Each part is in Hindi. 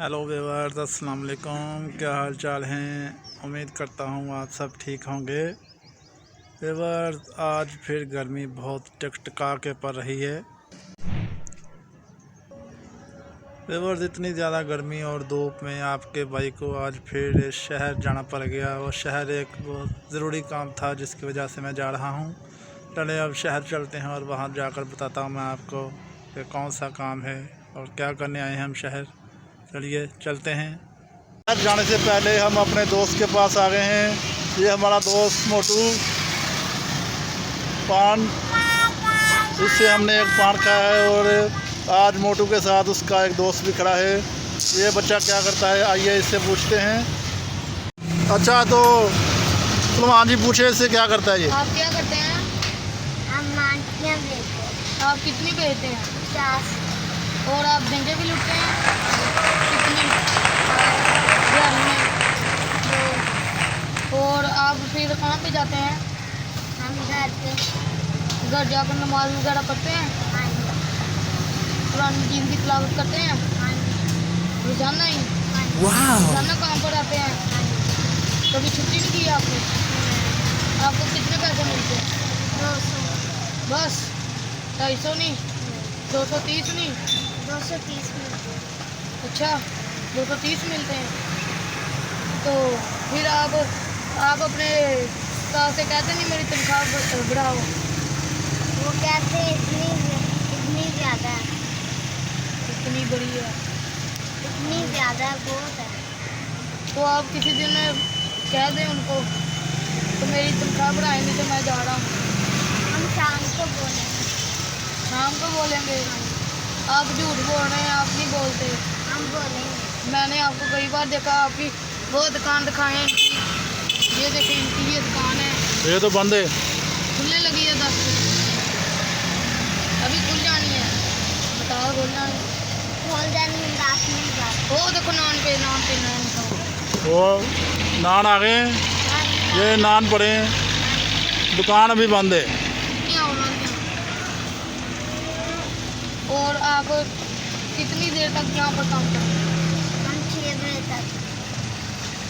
हेलो व्यूअर्स, अस्सलाम वालेकुम। क्या हाल चाल हैं? उम्मीद करता हूँ आप सब ठीक होंगे। व्यूअर्स, आज फिर गर्मी बहुत टकटका के पड़ रही है। व्यूअर्स, इतनी ज़्यादा गर्मी और धूप में आपके भाई को आज फिर शहर जाना पड़ गया। और शहर एक बहुत ज़रूरी काम था जिसकी वजह से मैं जा रहा हूँ। चले अब शहर चलते हैं और वहाँ जाकर बताता हूँ मैं आपको कि कौन सा काम है और क्या करने आए हैं हम शहर। चलिए चलते हैं। शहर जाने से पहले हम अपने दोस्त के पास आ गए हैं। ये हमारा दोस्त मोटू पान, उससे हमने एक पान खाया है और आज मोटू के साथ उसका एक दोस्त भी खड़ा है। ये बच्चा क्या करता है, आइए इससे पूछते हैं। अच्छा, तो सलमान जी पूछे इससे क्या करता है ये? आप क्या करते हैं? हम मांटियाँ बेचते हैं। आप कितनी बेचते हैं? 50। और आप झंडे भी लुटते हैं? कितनी? घर में। और आप फिर कहाँ पे जाते हैं? हम घर पे। घर जाकर नमाज वगैरह पढ़ते हैं? हाँ जी। कुरान मजीद की तिलावत करते हैं? हाँ जी। रोजाना ही? हाँ जी। रोजाना काम पर आते हैं? हाँ जी। कभी छुट्टी नहीं की आपने? आपको कितने पैसे मिलते हैं? 200। बस 250 नहीं? 230 नहीं? 230 में। अच्छा, 230 मिलते हैं। तो फिर आप अपने उस्ताद से कहते नहीं मेरी तनख्वाह बढ़ाओ? वो कहते इतनी ज़्यादा है। इतनी बड़ी है? इतनी ज़्यादा बहुत है। तो आप किसी दिन कह दें उनको तो मेरी तनख्वाह बढ़ाएंगे तो मैं जा रहा हूँ। हम शाम को बोलेंगे। शाम को बोलेंगे? आप झूठ बोल रहे हैं, आप नहीं बोलते। हम बोलेंगे। मैंने आपको कई बार देखा, आपकी वो दुकान दिखाएं इनकी। ये देखिए इनकी ये दुकान है। ये तो बंद है। खुलने लगी है 10 बजे। अभी खुल जानी है। बताओ खुल जानी? खोल जानी हम 10 मिनट बाद। वो देखो नान खाओ। वो नान आ गए हैं, हाँ जी। ये नान पड़े हैं, दुकान अभी बंद है। क्या होना क्या? और आप कितनी देर तक यहाँ पर काम करेंगे? हम 6 बजे तक।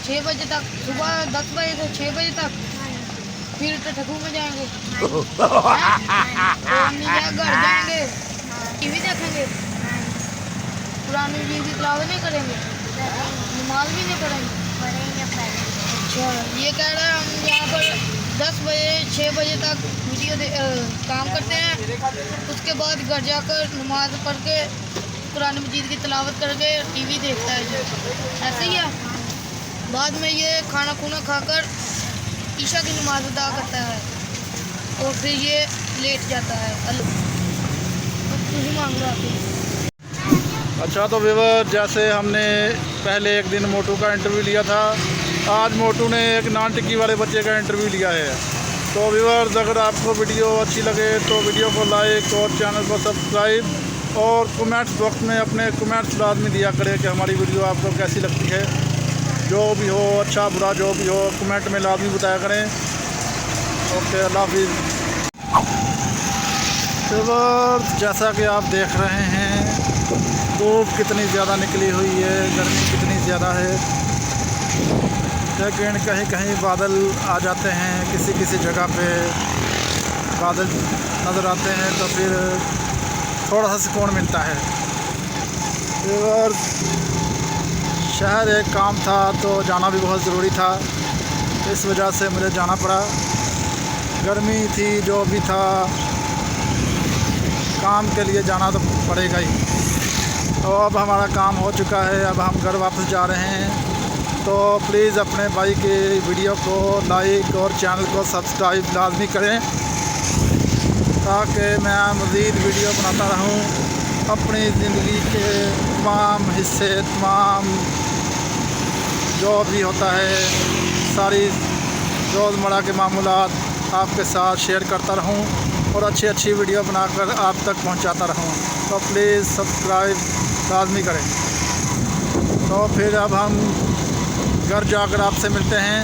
6 बजे तक? सुबह 10 बजे से 6 बजे तक? हाँ जी। फिर तो ठगू में जाएंगे? हाँ जी। तो नीचे घर जाएंगे? हाँ टीवी देखेंगे? जी। पुरानी चीज़ की तिलावत नहीं करेंगे? नमाज भी नहीं पढ़ेंगे? पढ़ेंगे पहले। अच्छा, ये कह रहे हैं हम यहाँ पर 10 बजे 6 बजे तक काम करते हैं। उसके बाद घर जाकर नमाज पढ़ के कुरान मजीद की तिलावत करके टीवी देखता है ये। ऐसे ही है? बाद में ये खाना खूना खाकर ईशा की नमाज अदा करता है और फिर ये लेट जाता है। तुझे मांग रहा था। अच्छा, तो व्यूअर, जैसे हमने पहले एक दिन मोटू का इंटरव्यू लिया था, आज मोटू ने एक नान टिक्की वाले बच्चे का इंटरव्यू लिया है। तो व्यूअर्स, अगर आपको वीडियो अच्छी लगे तो वीडियो को लाइक और चैनल को सब्सक्राइब और कमेंट्स बॉक्स में अपने कमेंट्स लाजमी दिया करें कि हमारी वीडियो आपको कैसी लगती है। जो भी हो, अच्छा बुरा जो भी हो, कमेंट में लाजमी बताया करें। ओके, अल्लाह हाफिज़। व्यूअर्स, जैसा कि आप देख रहे हैं, धूप कितनी ज़्यादा निकली हुई है, गर्मी कितनी ज़्यादा है, लेकिन कहीं कहीं बादल आ जाते हैं। किसी किसी जगह पे बादल नज़र आते हैं तो फिर थोड़ा सा सुकून मिलता है। और शहर एक काम था तो जाना भी बहुत ज़रूरी था, इस वजह से मुझे जाना पड़ा। गर्मी थी, जो भी था, काम के लिए जाना तो पड़ेगा ही। तो अब हमारा काम हो चुका है, अब हम घर वापस जा रहे हैं। तो प्लीज़ अपने भाई के वीडियो को लाइक और चैनल को सब्सक्राइब लाजमी करें ताकि मैं मज़ीद वीडियो बनाता रहूं। अपनी ज़िंदगी के तमाम हिस्से, तमाम जो भी होता है, सारी रोज़मर्रा के मामूलात आपके साथ शेयर करता रहूं और अच्छी अच्छी वीडियो बनाकर आप तक पहुंचाता रहूं। तो प्लीज़ सब्सक्राइब लाजमी करें। तो फिर अब हम घर जाकर आपसे मिलते हैं।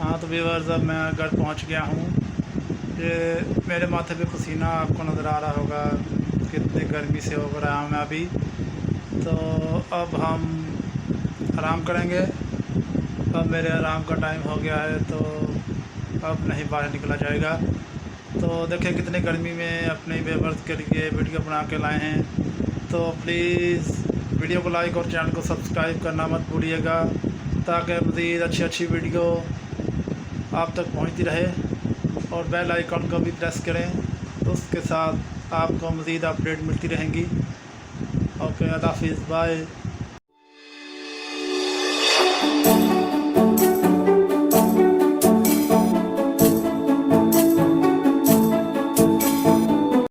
हाँ, तो व्यूअर्स, अब मैं घर पहुंच गया हूँ। ये मेरे माथे पे पसीना आपको नज़र आ रहा होगा। कितनी गर्मी से हो रहा है अभी। तो अब हम आराम करेंगे। अब मेरे आराम का टाइम हो गया है, तो अब नहीं बाहर निकला जाएगा। तो देखें कितनी गर्मी में अपने व्यूअर्स के लिए वीडियो बना के लाए हैं। तो प्लीज़ वीडियो को लाइक और चैनल को सब्सक्राइब करना मत भूलिएगा, ताकि मज़ीद अच्छी वीडियो आप तक पहुंचती रहे। और बेल आइकन को भी प्रेस करें, तो उसके साथ आपको मज़ीद अपडेट मिलती रहेंगी। ओके, अल्लाह हाफिज़, बाय।